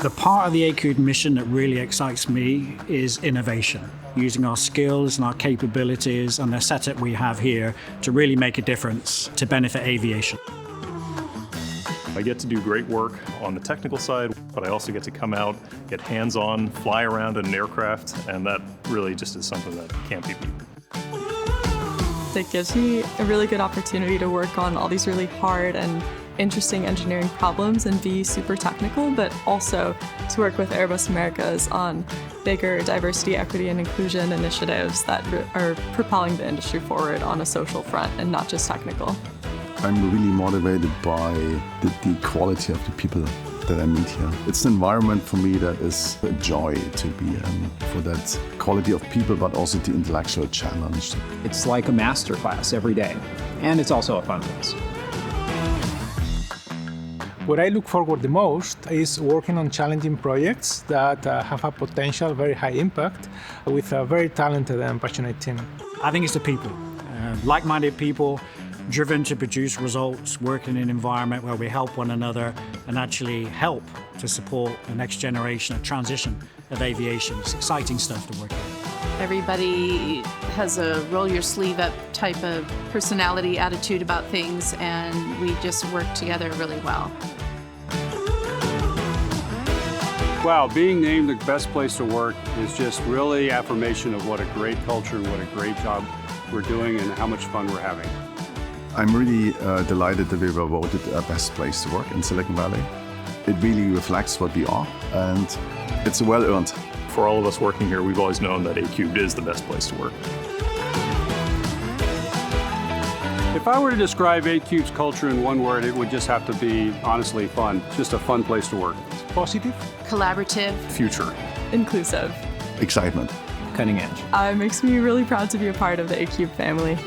The part of the Acubed mission that really excites me is innovation, using our skills and our capabilities and the setup we have here to really make a difference to benefit aviation. I get to do great work on the technical side, but I also get to come out, get hands-on, fly around in an aircraft, and that really just is something that can't be beaten. It gives me a really good opportunity to work on all these really hard and interesting engineering problems and be super technical, but also to work with Airbus Americas on bigger diversity, equity, and inclusion initiatives that are propelling the industry forward on a social front and not just technical. I'm really motivated by the quality of the people that I meet here. It's an environment for me that is a joy to be in, for that quality of people, but also the intellectual challenge. It's like a master class every day, and it's also a fun place. What I look forward the most is working on challenging projects that have a potential very high impact with a very talented and passionate team. I think it's the people, like-minded people, driven to produce results, working in an environment where we help one another and actually help to support the next generation of transition of aviation. It's exciting stuff to work in. Everybody has a roll-your-sleeve-up type of personality attitude about things, and we just work together really well. Wow, being named the best place to work is just really affirmation of what a great culture and what a great job we're doing and how much fun we're having. I'm really delighted that we were voted best place to work in Silicon Valley. It really reflects what we are, and it's well earned. For all of us working here, we've always known that Acubed is the best place to work. If I were to describe Acubed's culture in one word, it would just have to be, honestly, fun. Just a fun place to work. Positive, Collaborative, Future. Inclusive. Excitement. Cutting edge. It makes me really proud to be a part of the Acubed family.